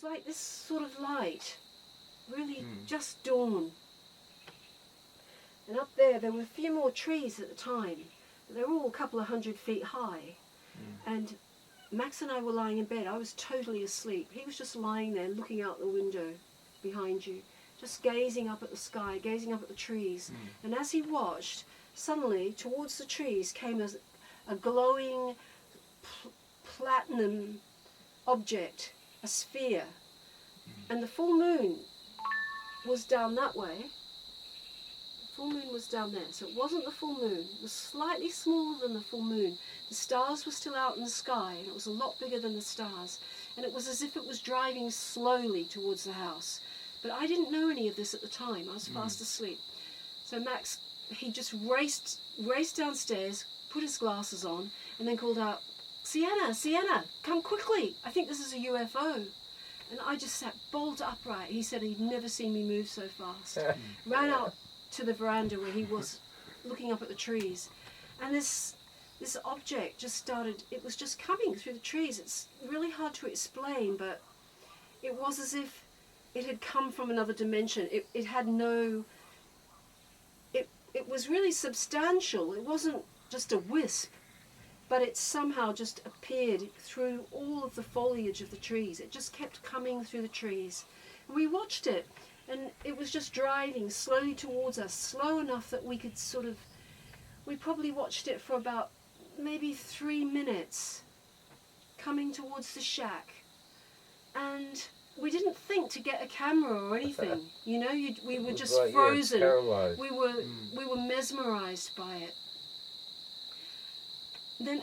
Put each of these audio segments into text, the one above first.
was like this sort of light, really just dawn. And up there were a few more trees at the time, but they were all a couple of 100 feet high. And Max and I were lying in bed. I was totally asleep. He was just lying there looking out the window behind you, just gazing up at the sky, gazing up at the trees. And as he watched, suddenly towards the trees came a glowing platinum object, a sphere. And the full moon was down that way. The full moon was down there. So it wasn't the full moon. It was slightly smaller than the full moon. The stars were still out in the sky, and it was a lot bigger than the stars. And it was as if it was driving slowly towards the house. But I didn't know any of this at the time. I was fast asleep. So Max, he just raced downstairs, put his glasses on, and then called out, "Sienna, Sienna, come quickly. I think this is a UFO." And I just sat bolt upright. He said he'd never seen me move so fast. Ran out to the veranda where he was looking up at the trees. And this object just started, it was just coming through the trees. It's really hard to explain, but it was as if it had come from another dimension. It had no, it was really substantial. It wasn't just a wisp, but it somehow just appeared through all of the foliage of the trees. It just kept coming through the trees. And we watched it, and it was just driving slowly towards us, slow enough that we could we probably watched it for about maybe 3 minutes, coming towards the shack. And we didn't think to get a camera or anything, you know, we were just like frozen. Paralyzed. We were mesmerized by it. Then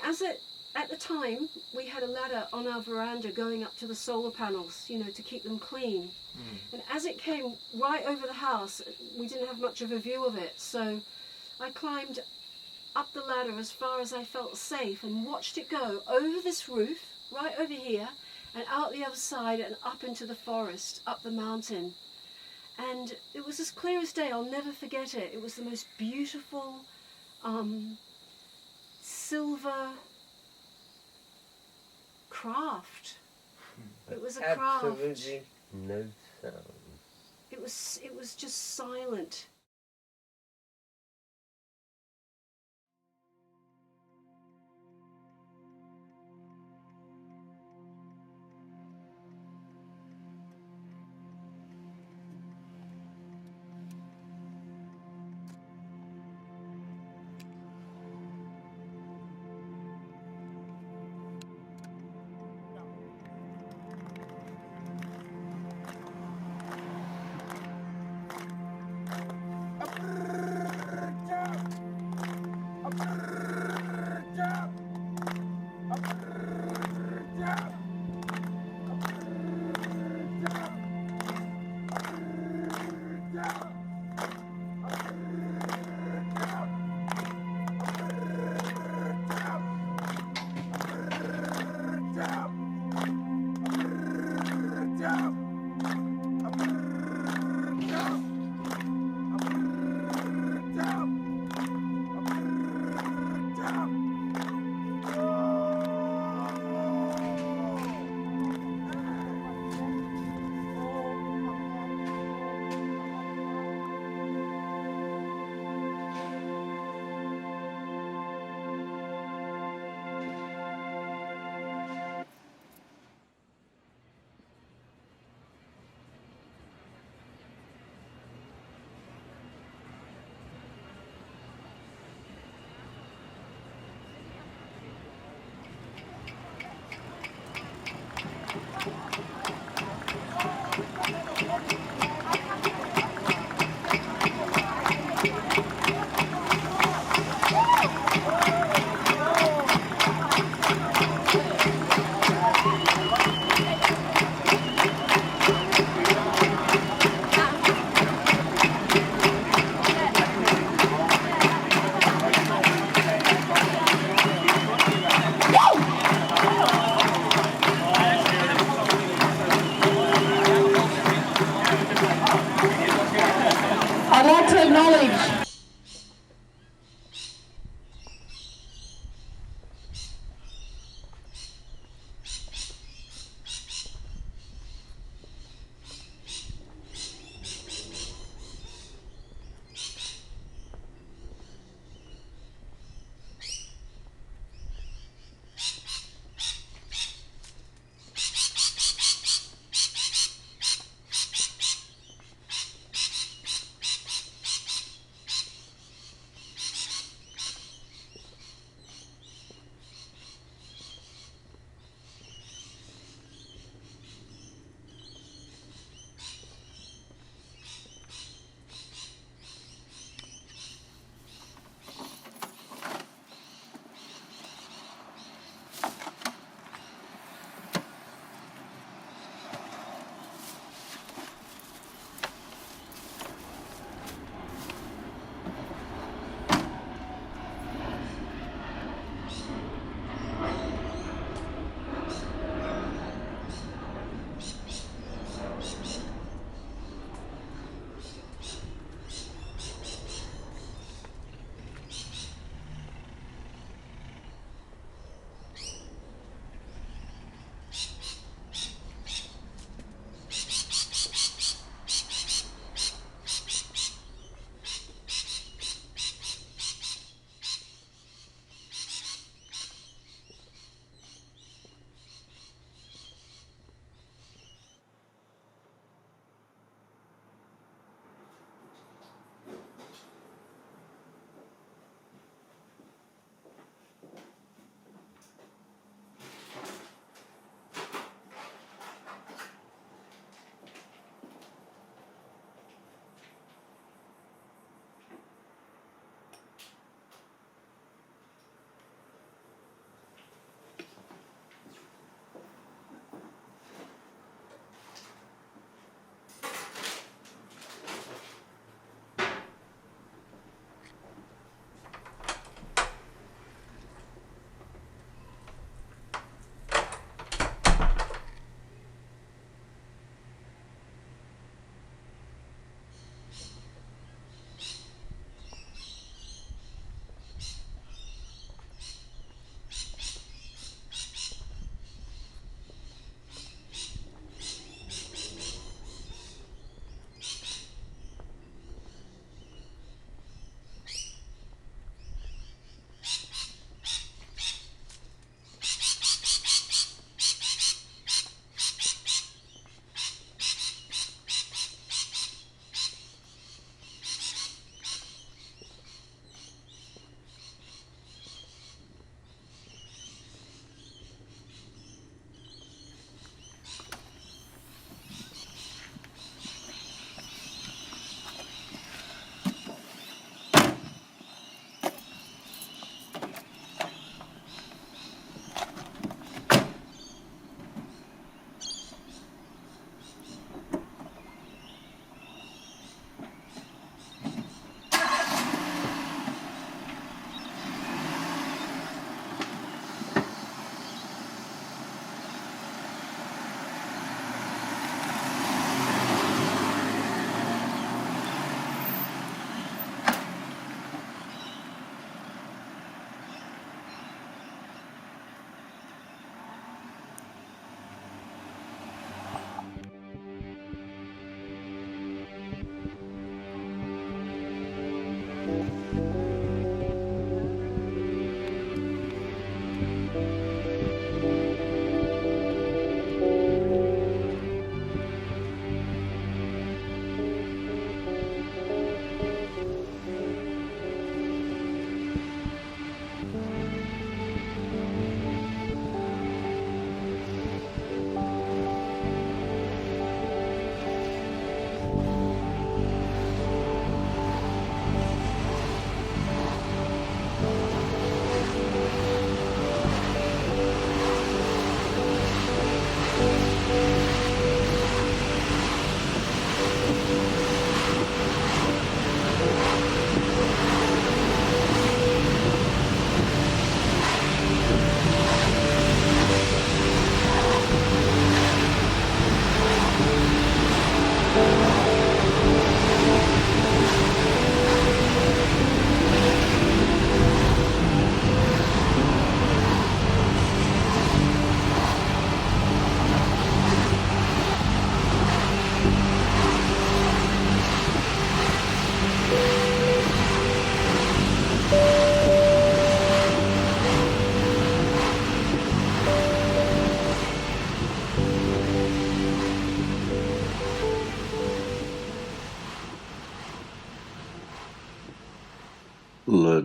at the time, we had a ladder on our veranda going up to the solar panels, you know, to keep them clean. And as it came right over the house, we didn't have much of a view of it, so I climbed up the ladder as far as I felt safe and watched it go over this roof, right over here, and out the other side and up into the forest, up the mountain. And it was as clear as day. I'll never forget it. It was the most beautiful silver craft. It was a craft. Absolutely no sound. It was just silent.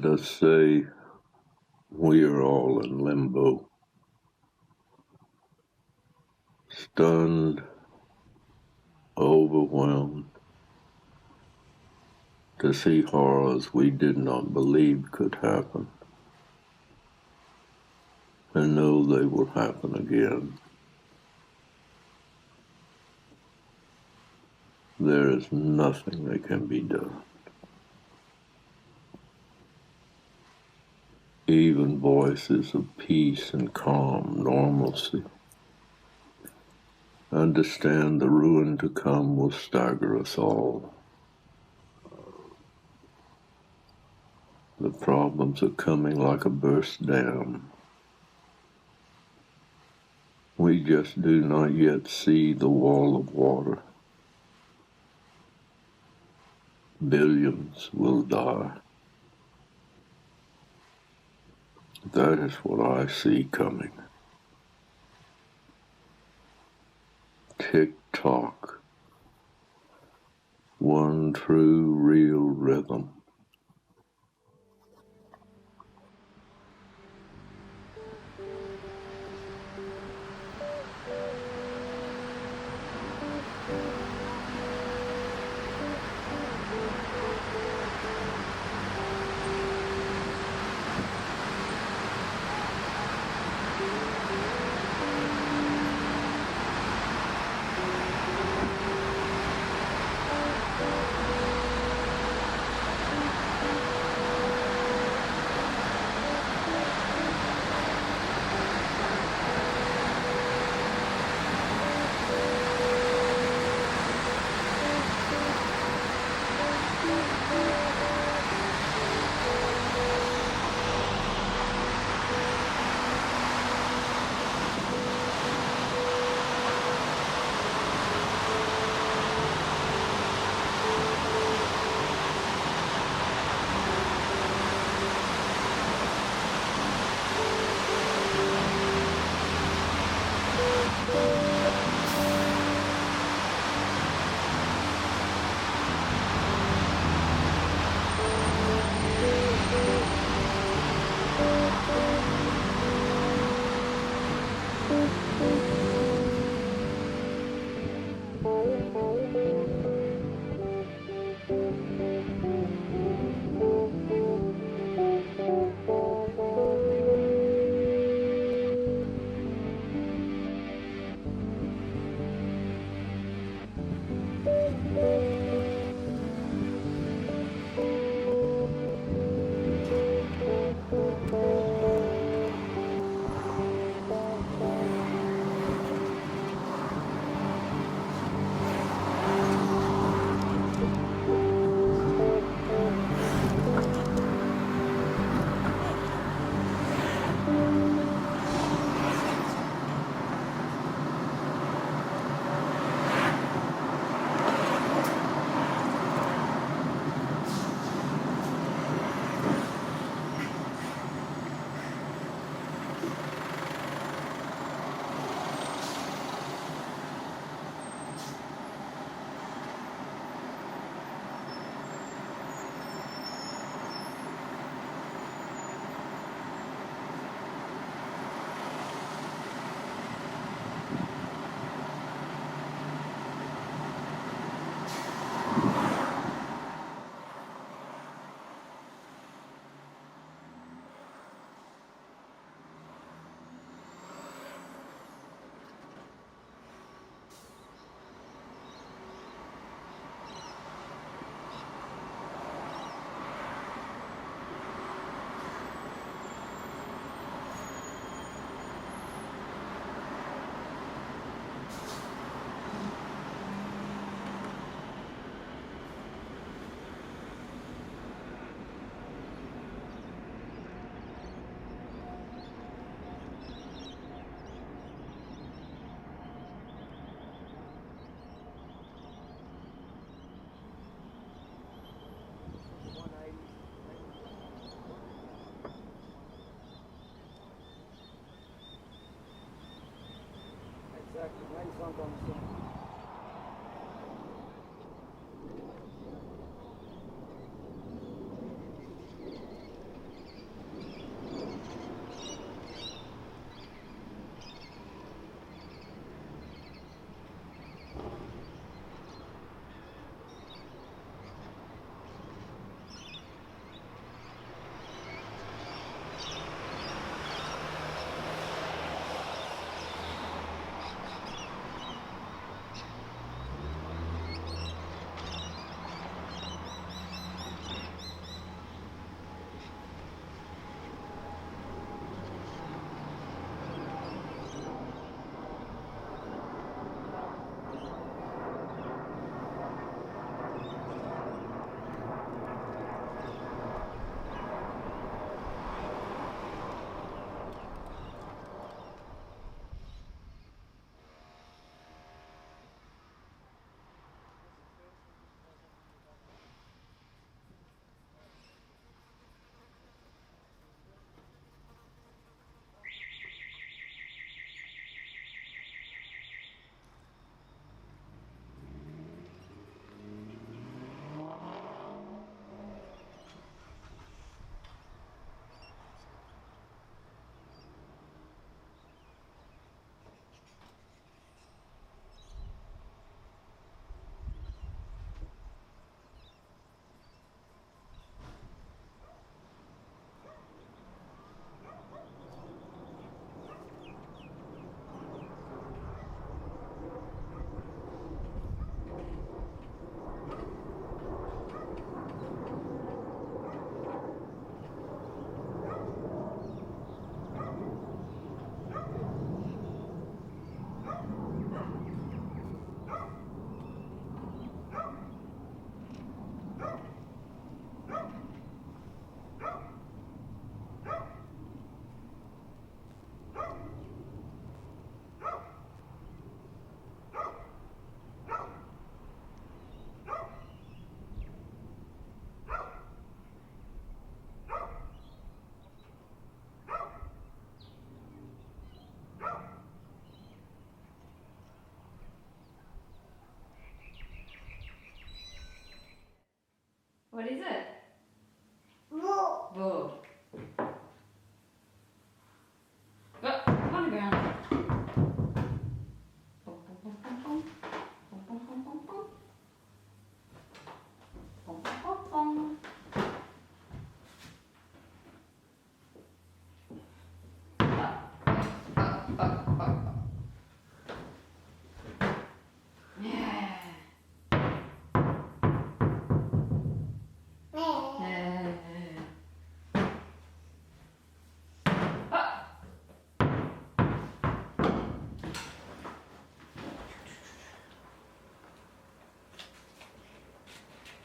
let us say we are all in limbo, stunned, overwhelmed, to see horrors we did not believe could happen, and know they will happen again. There is nothing that can be done. Even voices of peace and calm, normalcy, understand the ruin to come will stagger us all. The problems are coming like a burst dam. We just do not yet see the wall of water. Billions will die. That is what I see coming. Tick-tock. One true, real rhythm.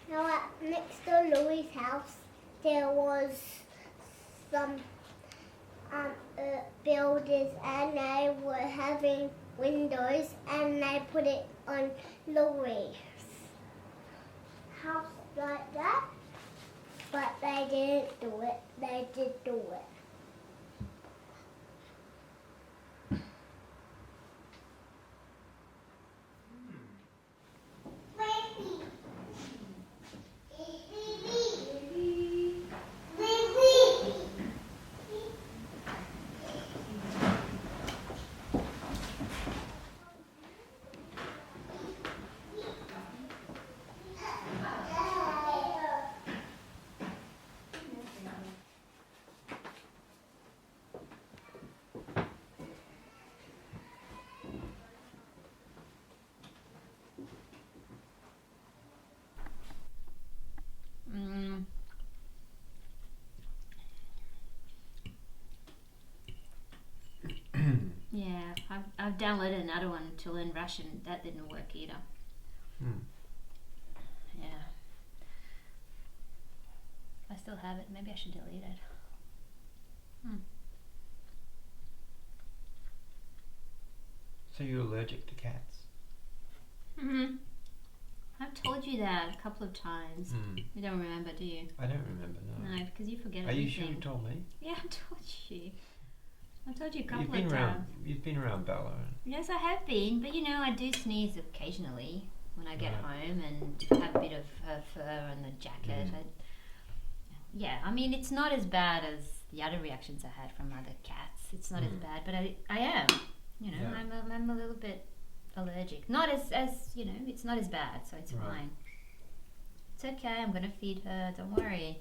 Now next to Louis' house, there was some builders, and they were having windows, and they put it on Louis' house like that, but they didn't do it. They did do it. Yeah, I've downloaded another one to learn Russian. That didn't work either. Yeah. I still have it. Maybe I should delete it. So you're allergic to cats? I've told you that a couple of times. You don't remember, do you? I don't remember, no. No, because you forget Are everything. you sure you told me? Yeah, I told you. I told you a couple You've been of around. times. You've been around Bella. Yes, I have been, but you know, I do sneeze occasionally when I get home and have a bit of her fur on the jacket. Yeah, I mean, it's not as bad as the other reactions I had from other cats. It's not as bad, but I am. You know, I'm a little bit allergic. Not as you know, it's not as bad, so it's fine. It's okay. I'm gonna feed her. Don't worry.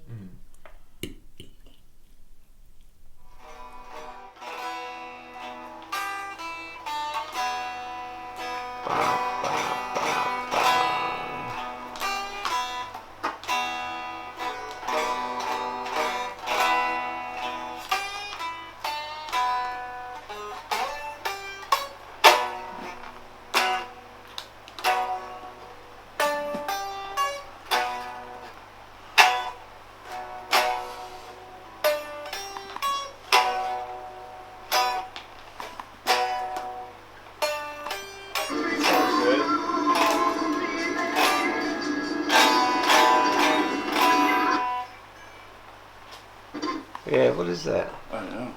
Yeah, what is that? I know.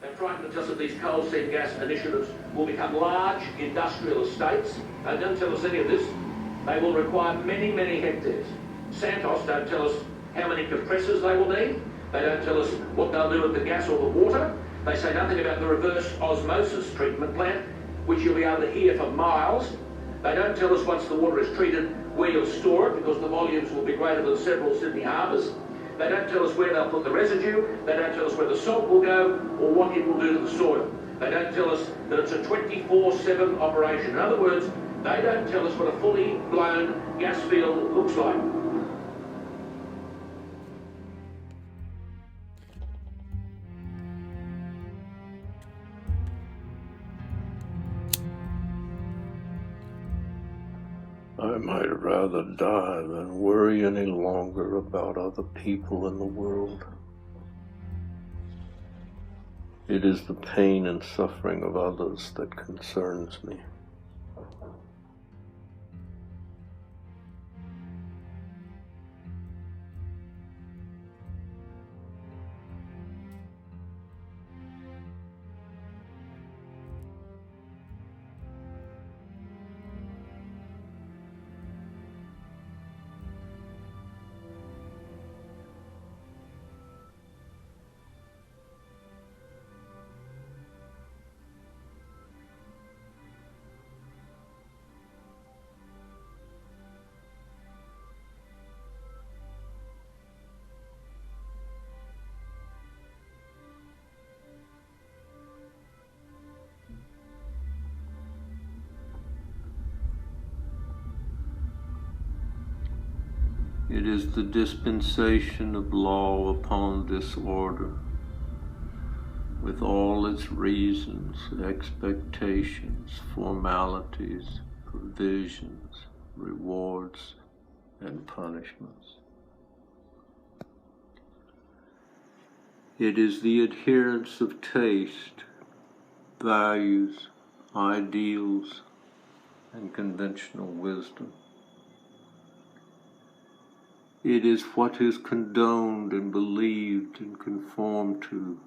They're trying to tell us that these coal seam gas initiatives will become large industrial estates. They don't tell us any of this. They will require many, many hectares. Santos don't tell us how many compressors they will need. They don't tell us what they'll do with the gas or the water. They say nothing about the reverse osmosis treatment plant, which you'll be able to hear for miles. They don't tell us once the water is treated where you'll store it, because the volumes will be greater than several Sydney harbours. They don't tell us where they'll put the residue. They don't tell us where the salt will go or what it will do to the soil. They don't tell us that it's a 24/7 operation. In other words, they don't tell us what a fully blown gas field looks like. I might rather die than worry any longer about other people in the world. It is the pain and suffering of others that concerns me. It is the dispensation of law upon disorder, with all its reasons, expectations, formalities, provisions, rewards, and punishments. It is the adherence of taste, values, ideals, and conventional wisdom. It is what is condoned and believed and conformed to.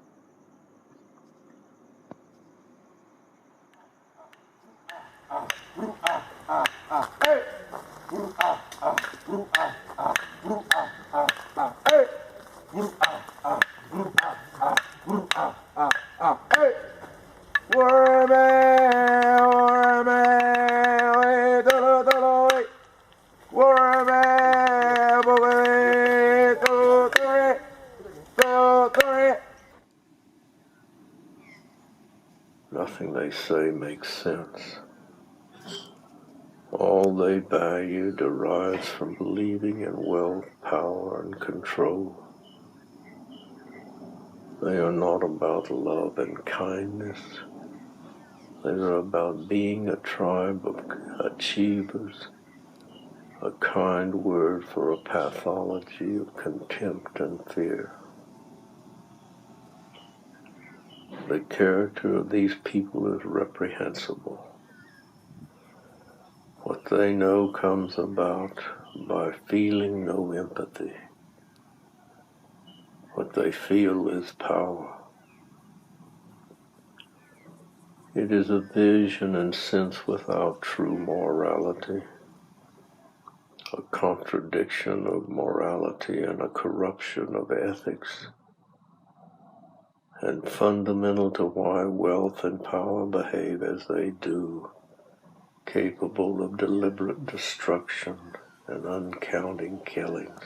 Nothing they say makes sense. All they value derives from believing in wealth, power, and control. They are not about love and kindness. They are about being a tribe of achievers, a kind word for a pathology of contempt and fear. The character of these people is reprehensible. What they know comes about by feeling no empathy. What they feel is power. It is a vision and sense without true morality, a contradiction of morality and a corruption of ethics, and fundamental to why wealth and power behave as they do, capable of deliberate destruction and uncounting killings.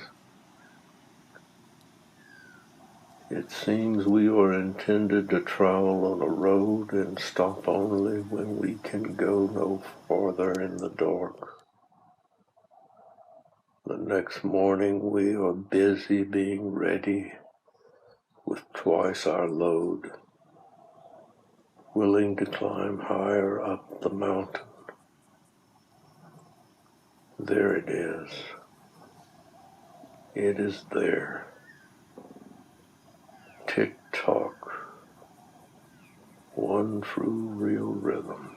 It seems we are intended to travel on a road and stop only when we can go no farther in the dark. The next morning we are busy being ready with twice our load, willing to climb higher up the mountain. There it is. It is there. Tick-tock. One true real rhythm.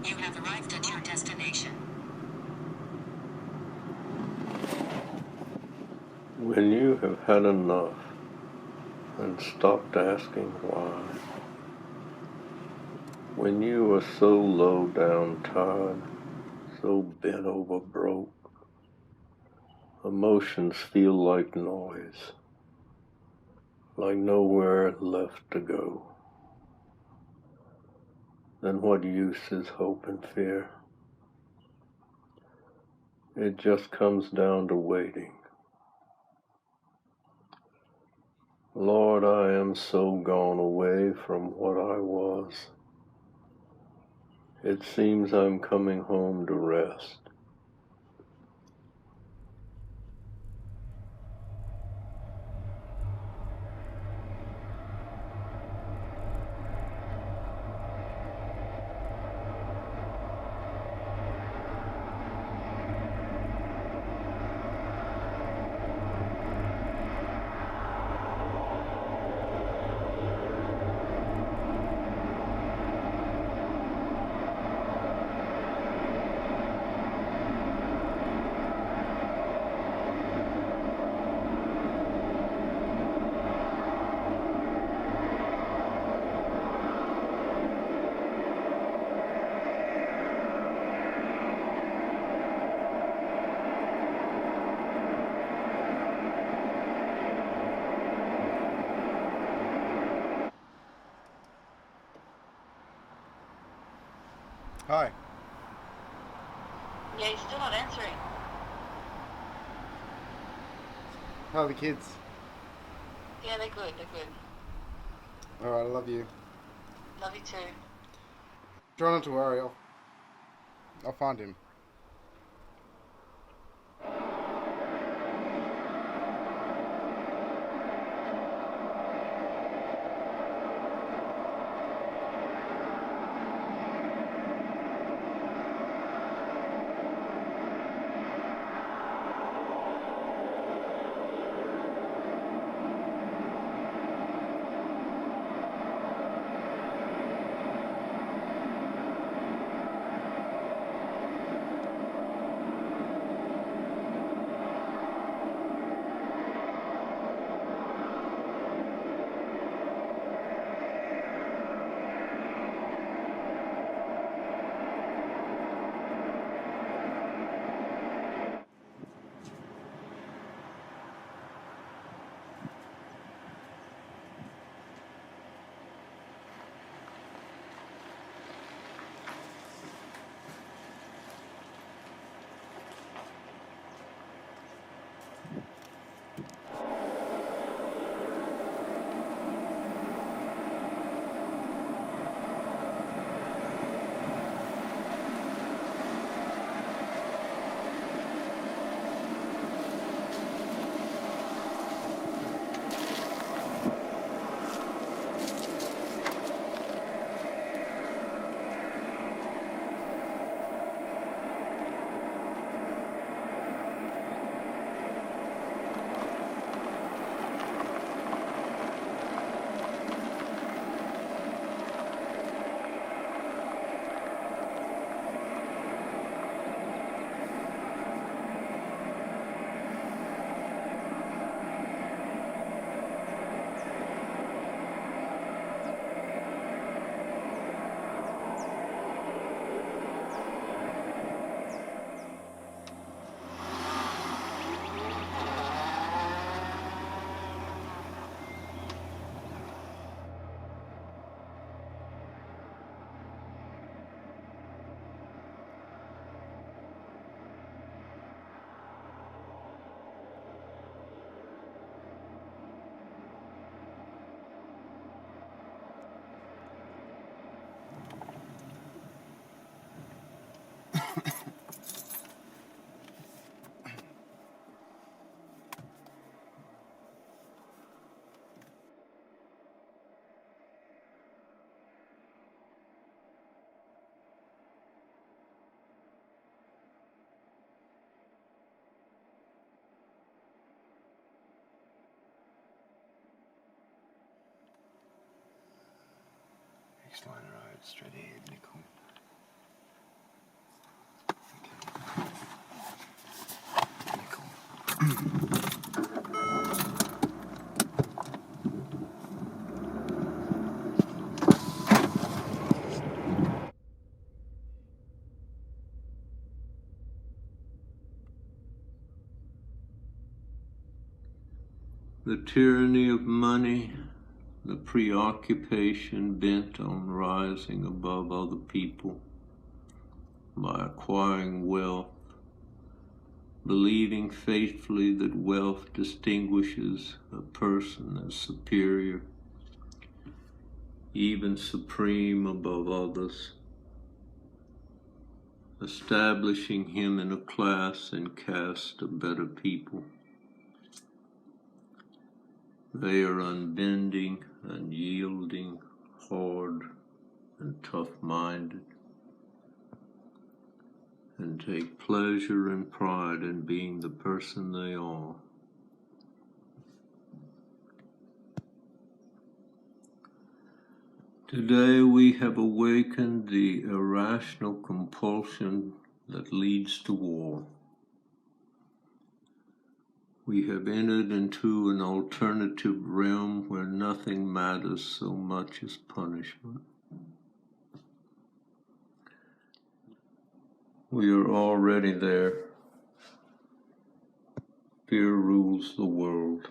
You have arrived at your destination. When you have had enough and stopped asking why, when you are so low down tired, so bent over broke, emotions feel like noise, like nowhere left to go, then what use is hope and fear? It just comes down to waiting. Lord, I am so gone away from what I was. It seems I'm coming home to rest. Hi. Yeah, he's still not answering. How are the kids? Yeah, they're good, they're good. Alright, I love you. Love you too. Try not to worry, I'll find him. Next line of road, straight ahead, Nickel. The tyranny of money, the preoccupation bent on rising above other people by acquiring wealth, believing faithfully that wealth distinguishes a person as superior, even supreme above others, establishing him in a class and caste of better people. They are unbending, unyielding, hard, and tough-minded, and take pleasure and pride in being the person they are. Today we have awakened the irrational compulsion that leads to war. We have entered into an alternative realm where nothing matters so much as punishment. We are already there. Fear rules the world.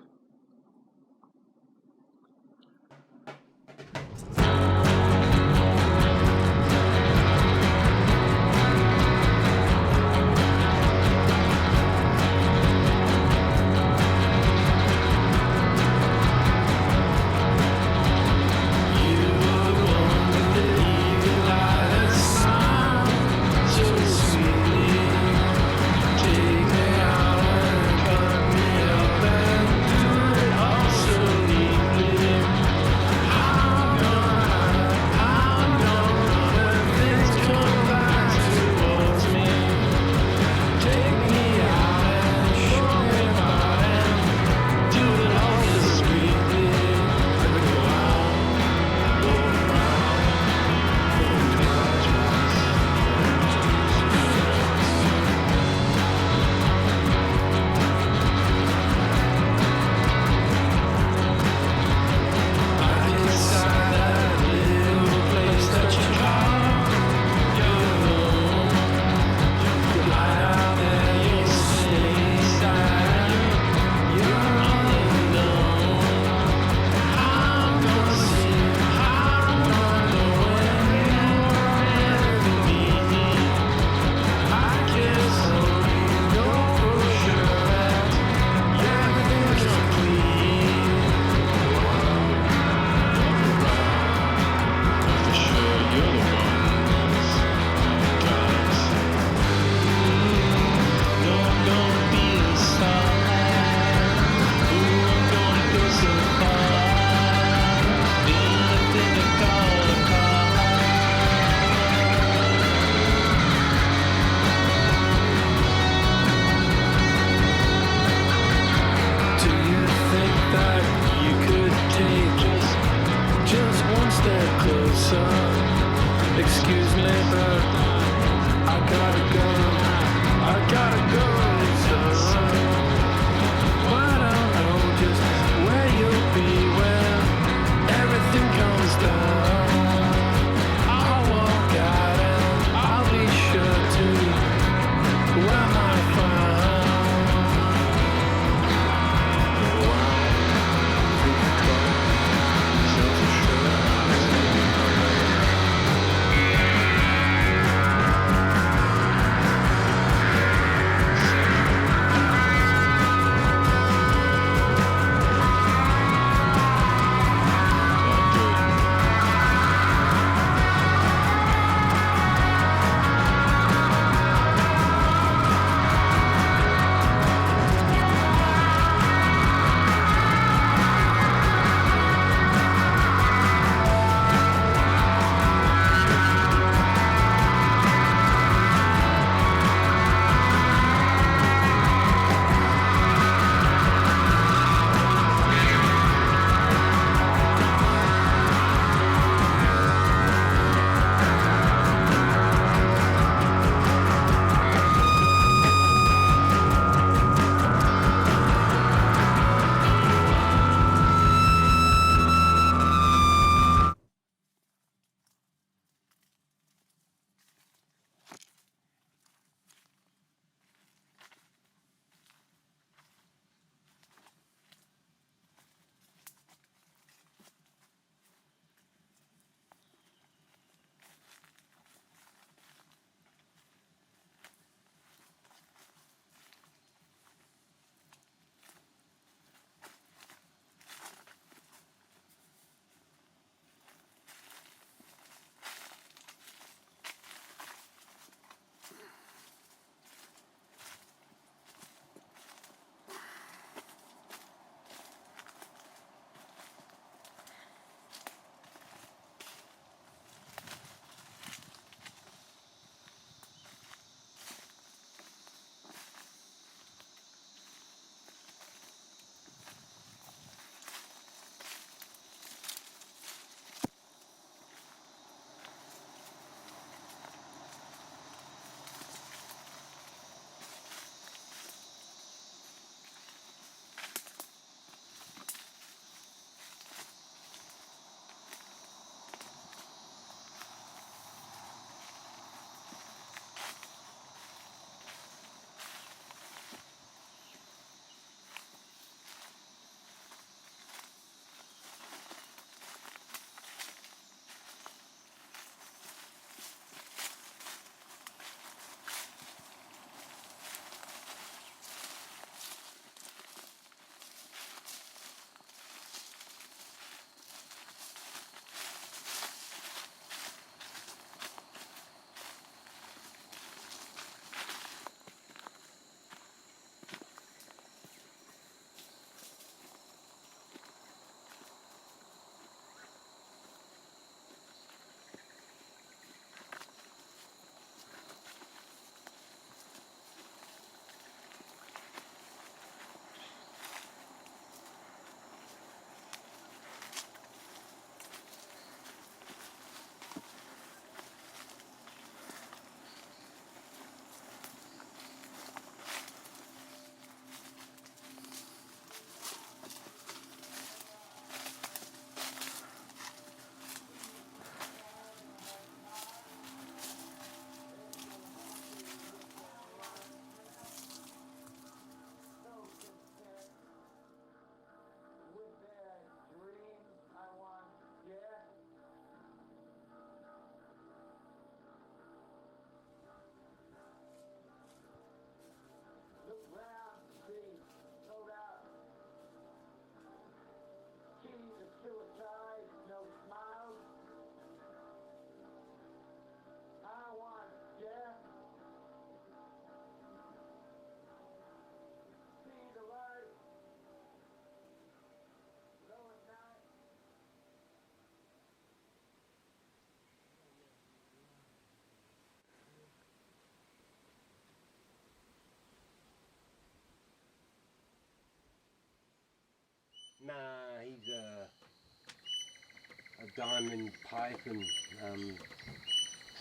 diamond pipe and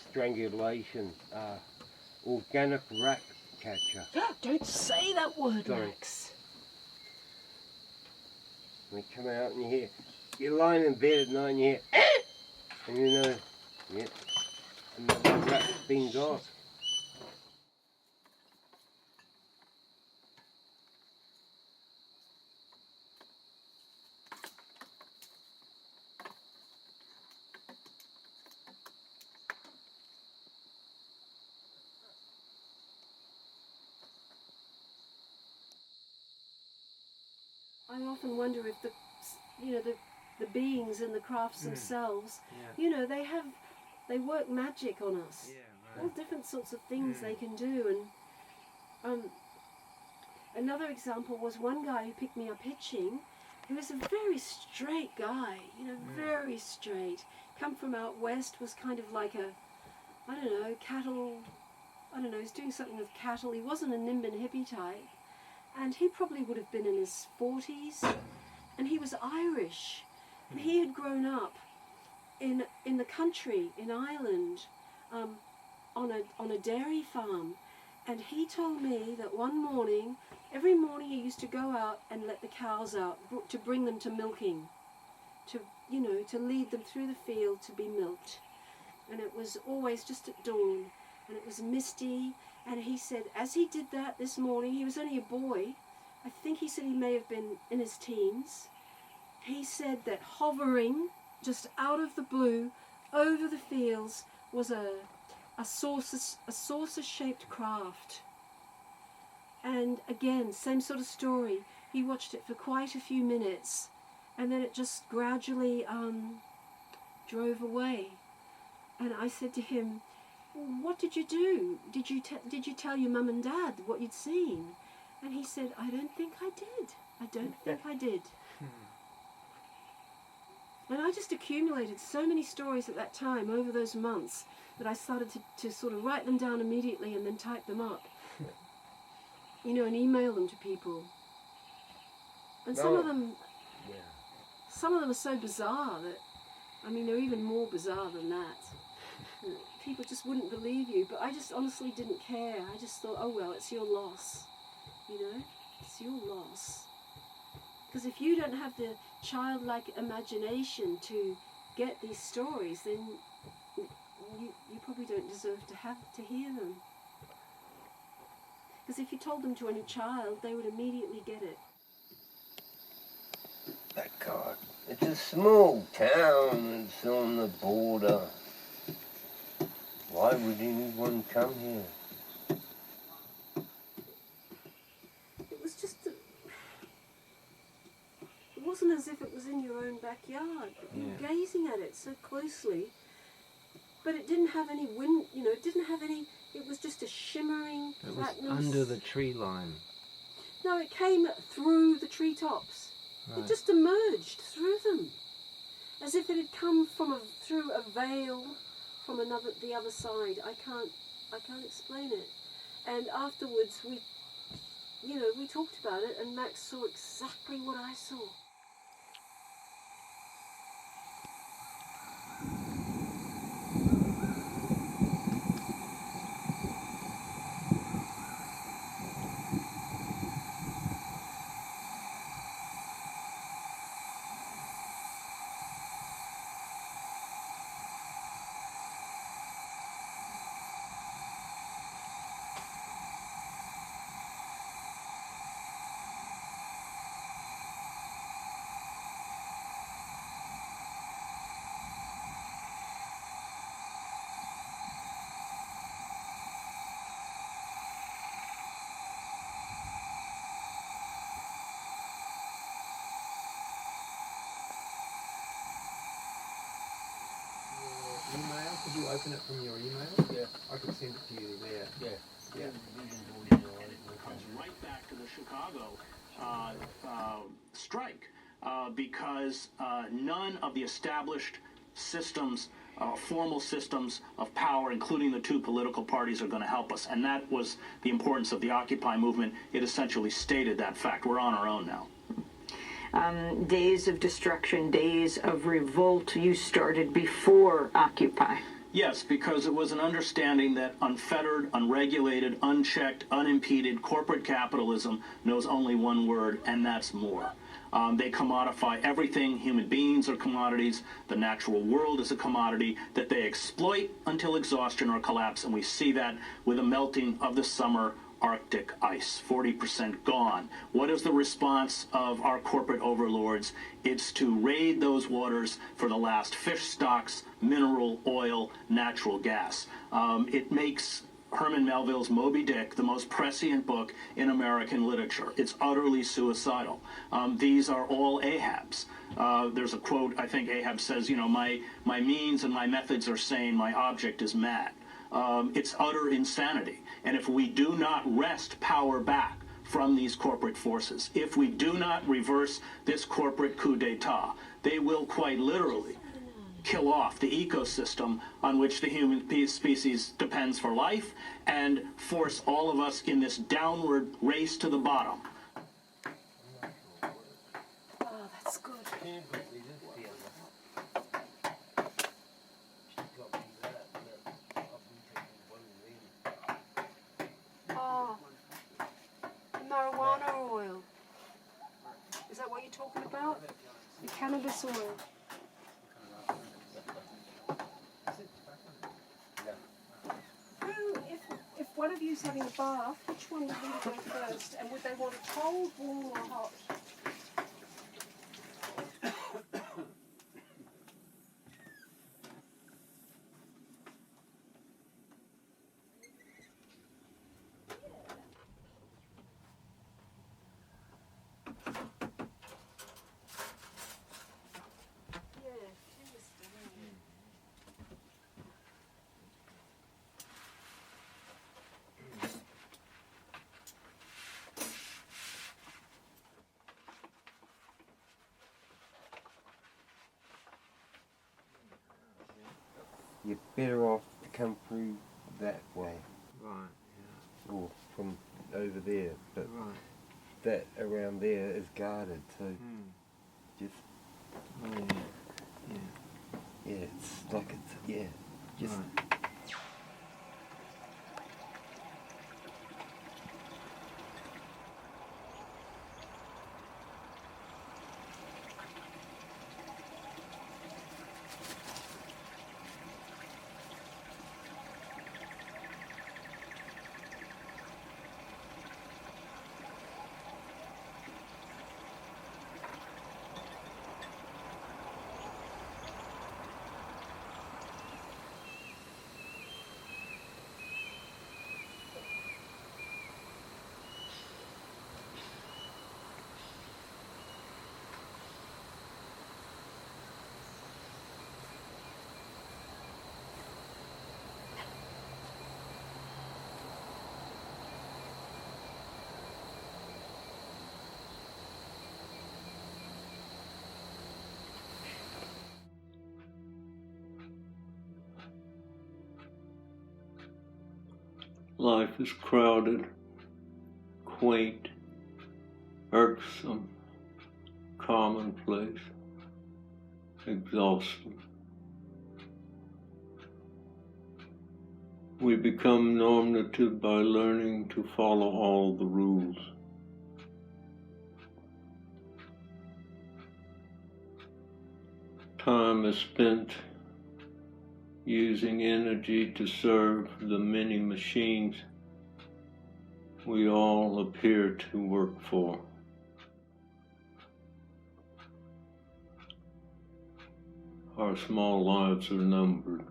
strangulation, organic rat catcher. Don't say that word, Sorry. Max. They come out and you hear, you're lying in bed at night and you hear, and you know, yep, another rat's been got. I often wonder if the beings and the crafts themselves, Yeah. they work magic on us. Yeah, All different sorts of things they can do. And another example was one guy who picked me up hitching, who was a very straight guy, very straight. Come from out west, was kind of like cattle, he's doing something with cattle. He wasn't a Nimbin hippie type. And he probably would have been in his 40s, and he was Irish, and he had grown up in the country in Ireland, on a dairy farm, and he told me that every morning he used to go out and let the cows out to bring them to milking, to lead them through the field to be milked, and it was always just at dawn, and it was misty. And he said, as he did that this morning, he was only a boy. I think he said he may have been in his teens. He said that hovering just out of the blue over the fields was a saucer-shaped craft. And again, same sort of story. He watched it for quite a few minutes, and then it just gradually drove away. And I said to him, what did you do? Did you tell your mum and dad what you'd seen? And he said, I don't think I did. I don't think I did. And I just accumulated so many stories at that time over those months that I started to sort of write them down immediately and then type them up. And email them to people. And some of them are so bizarre that, they're even more bizarre than that. People just wouldn't believe you, but I just honestly didn't care. I just thought, oh well, it's your loss, it's your loss. Because if you don't have the childlike imagination to get these stories, then you probably don't deserve to hear them. Because if you told them to any child, they would immediately get it. That God, it's a small town, it's on the border. Why would anyone come here? It was just it wasn't as if it was in your own backyard. You were gazing at it so closely, but it didn't have any wind, it didn't have any, it was just a shimmering flatness. It was under the tree line. No, it came through the treetops. Right. It just emerged through them, as if it had come through a veil from the other side. I can't explain it. And afterwards we talked about it, and Max saw exactly what I saw. Email? Could you open it from your email? Yeah. I could send it to you there. Yeah. Comes right back to the Chicago strike because none of the established systems, formal systems of power, including the two political parties, are going to help us. And that was the importance of the Occupy movement. It essentially stated that fact. We're on our own now. days of destruction, days of revolt, you started before Occupy. Yes, because it was an understanding that unfettered, unregulated, unchecked, unimpeded corporate capitalism knows only one word, and that's more. They commodify everything. Human beings are commodities. The natural world is a commodity that they exploit until exhaustion or collapse, and we see that with the melting of the summer Arctic ice, 40% gone. What is the response of our corporate overlords? It's to raid those waters for the last fish stocks, mineral, oil, natural gas. It makes Herman Melville's Moby Dick the most prescient book in American literature. It's utterly suicidal. These are all Ahabs. There's a quote, I think Ahab says, you know, my means and my methods are sane, my object is mad. It's utter insanity. And if we do not wrest power back from these corporate forces, if we do not reverse this corporate coup d'etat, they will quite literally kill off the ecosystem on which the human species depends for life and force all of us in this downward race to the bottom. Oh, that's good. Oh, marijuana oil. Is that what you're talking about? The cannabis oil. If one of you's having a bath, which one would want to go first? And would they want it cold, warm, or hot? You're better off to come through that way. Right, Or from over there. But yeah. Right. that around there is guarded, so just Oh, yeah. yeah, it's like just Right. Life is crowded, quaint, irksome, commonplace, exhausting. We become normative by learning to follow all the rules. Time is spent using energy to serve the many machines we all appear to work for. Our small lives are numbered.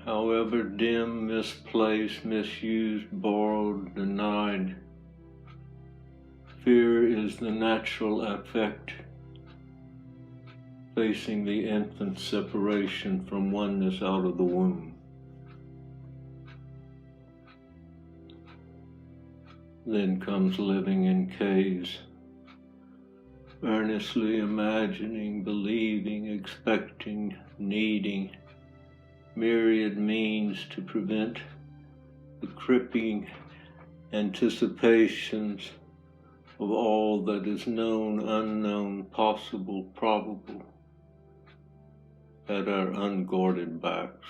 However dim, misplaced, misused, borrowed, denied, fear is the natural affect facing the infant separation from oneness out of the womb. Then comes living in caves, earnestly imagining, believing, expecting, needing myriad means to prevent the crippling anticipations of all that is known, unknown, possible, probable at our unguarded backs.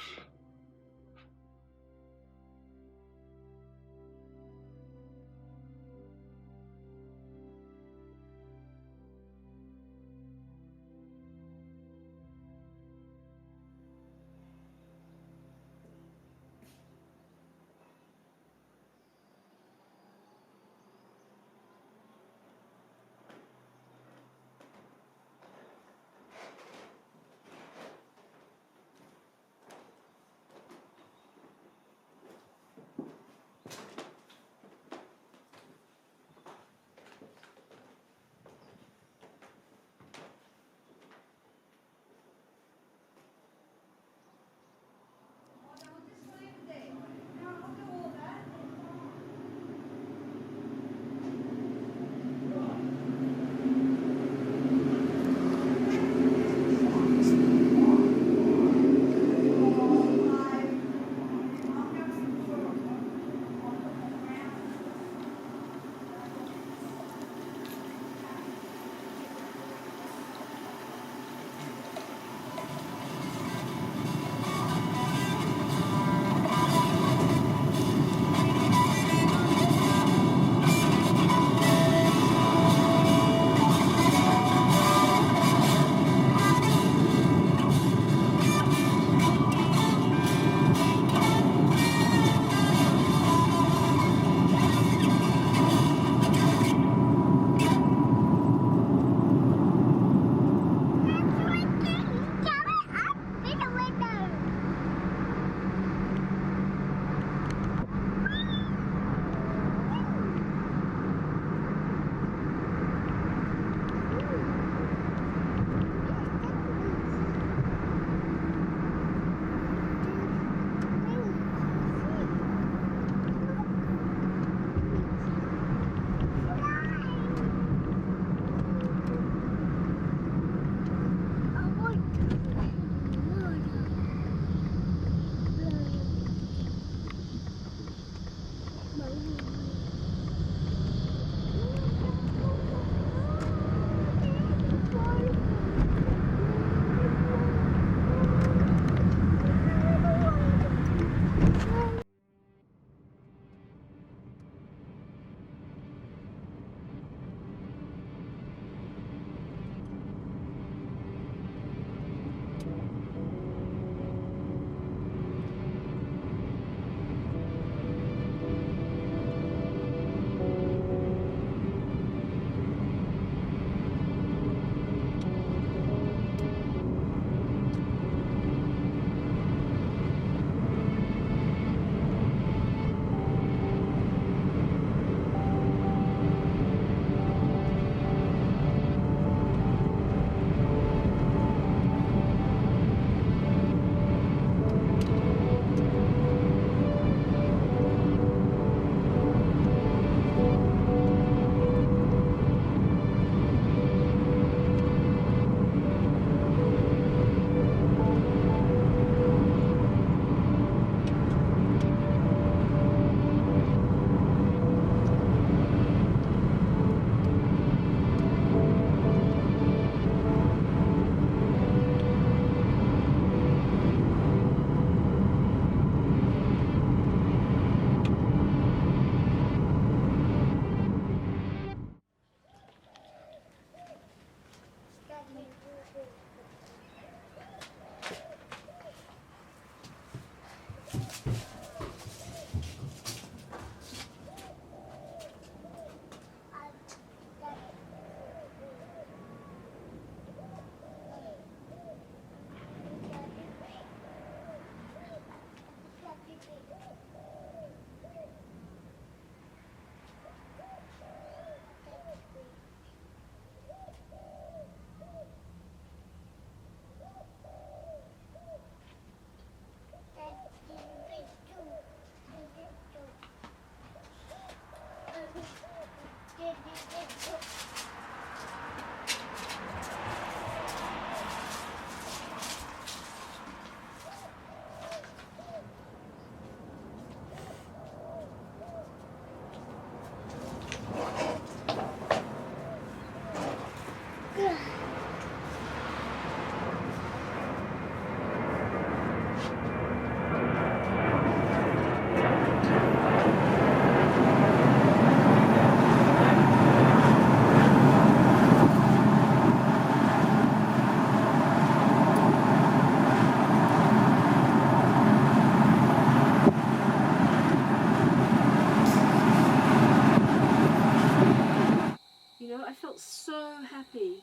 I felt so happy,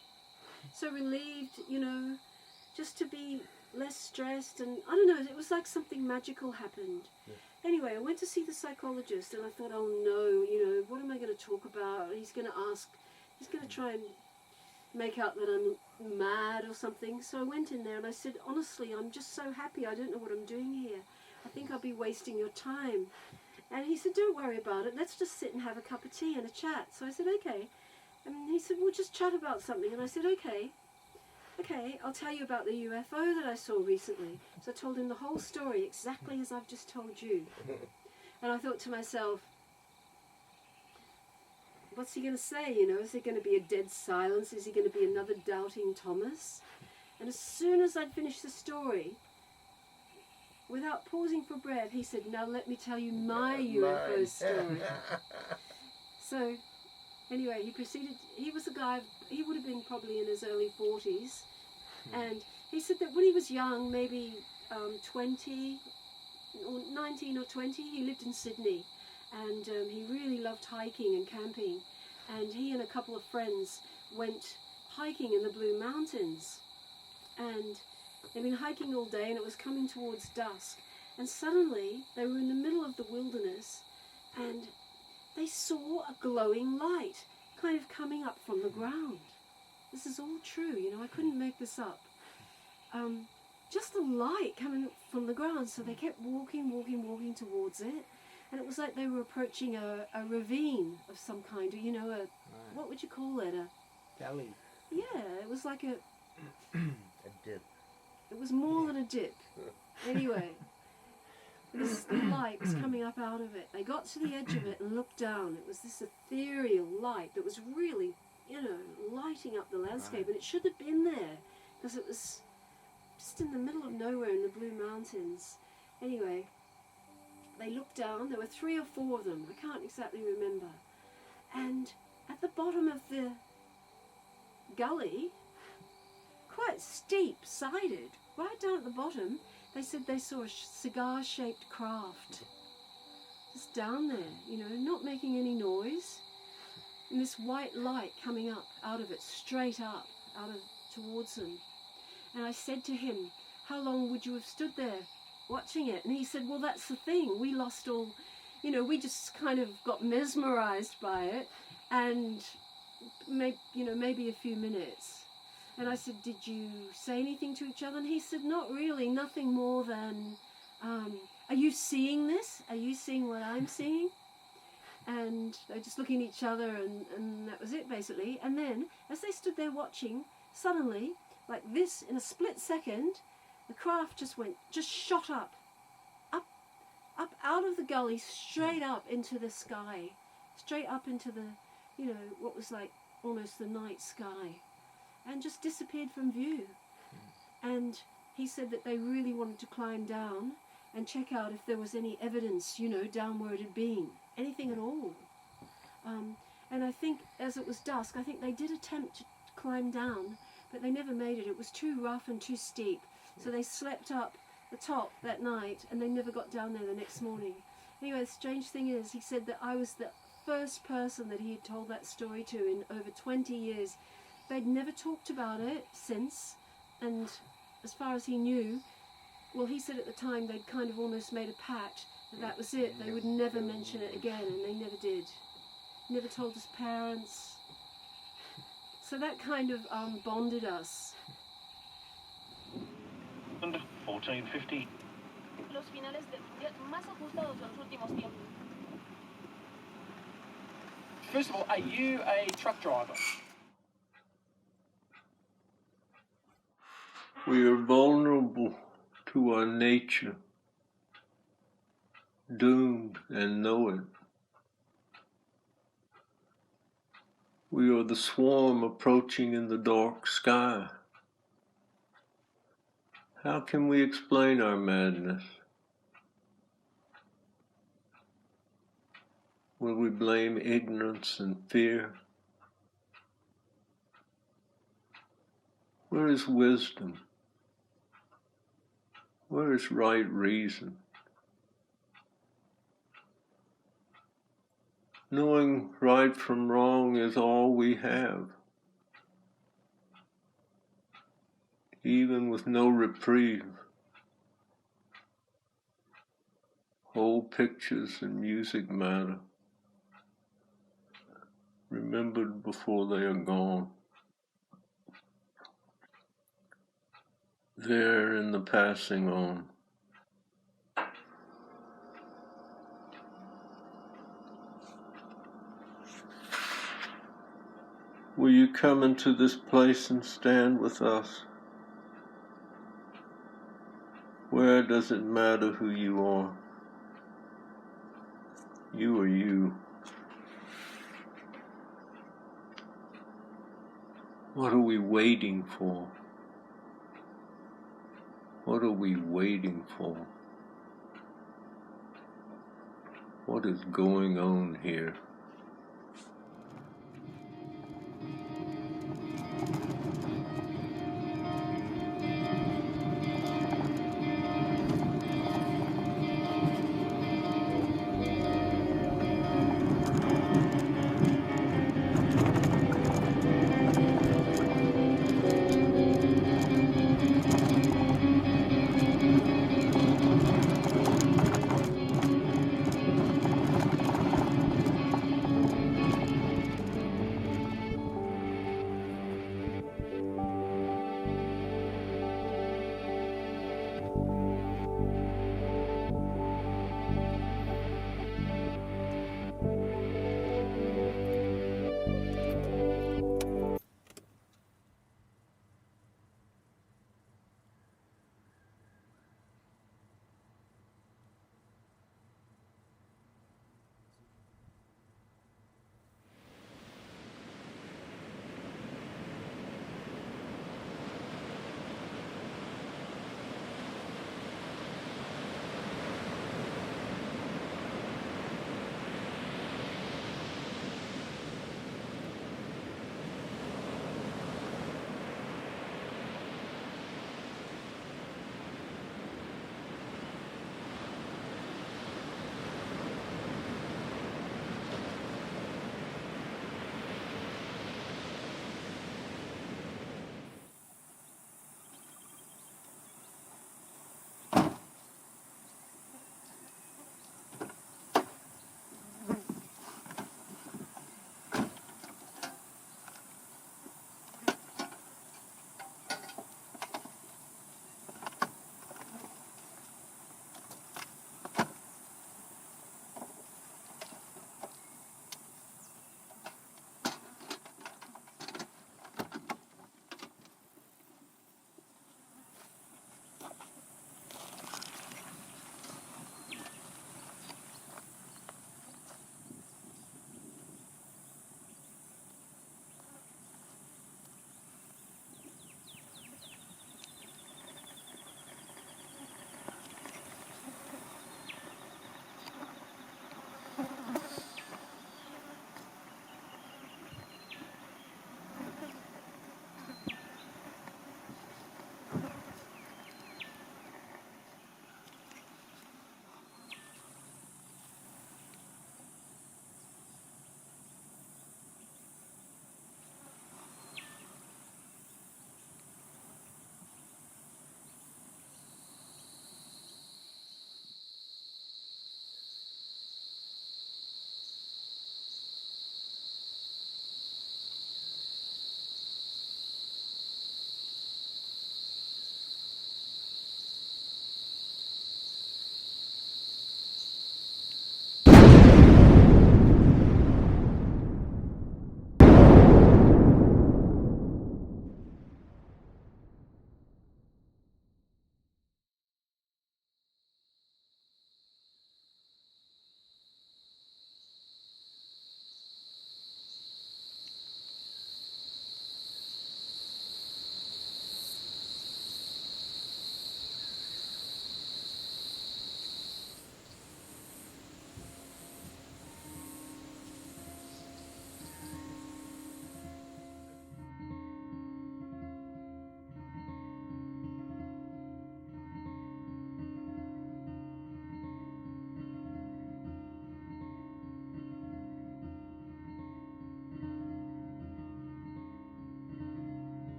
so relieved, just to be less stressed, and I don't know, it was like something magical happened. Anyway, I went to see the psychologist, and I thought, oh no, what am I going to talk about? He's going to try and make out that I'm mad or something. So I went in there and I said, honestly, I'm just so happy, I don't know what I'm doing here. I think I'll be wasting your time. And he said, don't worry about it, let's just sit and have a cup of tea and a chat. So I said, okay. And he said, we'll just chat about something. And I said, okay, I'll tell you about the UFO that I saw recently. So I told him the whole story, exactly as I've just told you. And I thought to myself, what's he going to say, Is there going to be a dead silence? Is he going to be another doubting Thomas? And as soon as I'd finished the story, without pausing for breath, he said, now let me tell you my UFO story. So, anyway, he was a guy, he would have been probably in his early 40s, and he said that when he was young, maybe 20, or 19 or 20, he lived in Sydney, and he really loved hiking and camping, and he and a couple of friends went hiking in the Blue Mountains, and they'd been hiking all day, and it was coming towards dusk, and suddenly they were in the middle of the wilderness, and they saw a glowing light kind of coming up from the ground. This is all true, I couldn't make this up. Just a light coming from the ground, so they kept walking towards it, and it was like they were approaching a ravine of some kind, or, what would you call it? Gully. Yeah, it was like a dip. It was more than a dip. Anyway, this light was coming up out of it. They got to the edge of it and looked down. It was this ethereal light that was really, lighting up the landscape. And it should have been there, because it was just in the middle of nowhere in the Blue Mountains. Anyway, they looked down. There were 3 or 4 of them. I can't exactly remember. And at the bottom of the gully, quite steep-sided, right down at the bottom, they said they saw a cigar-shaped craft just down there, not making any noise, and this white light coming up out of it, straight up, towards them. And I said to him, how long would you have stood there watching it? And he said, well, that's the thing, we lost all, we just kind of got mesmerized by it, and maybe a few minutes. And I said, did you say anything to each other? And he said, not really, nothing more than, are you seeing this? Are you seeing what I'm seeing? And they're just looking at each other, and that was it, basically. And then, as they stood there watching, suddenly, like this, in a split second, the craft just shot up out of the gully, straight up into the sky, straight up into the, what was like almost the night sky, and just disappeared from view. And he said that they really wanted to climb down and check out if there was any evidence, down where it had been, anything at all. And I think as it was dusk, I think they did attempt to climb down, but they never made it. It was too rough and too steep. So they slept up the top that night, and they never got down there the next morning. Anyway, the strange thing is, he said that I was the first person that he had told that story to in over 20 years. They'd never talked about it since, and as far as he knew, well, he said at the time they'd kind of almost made a pact that was it. They would never mention it again, and they never did. Never told his parents. So that kind of bonded us. 1450. Los finales más ajustados de los últimos tiempos. First of all, are you a truck driver? We are vulnerable to our nature, doomed and know it. We are the swarm approaching in the dark sky. How can we explain our madness? Will we blame ignorance and fear? Where is wisdom? Where is right reason? Knowing right from wrong is all we have. Even with no reprieve, whole pictures and music matter, remembered before they are gone. There in the passing on. Will you come into this place and stand with us? Where does it matter who you are? You are you. What are we waiting for? What are we waiting for? What is going on here?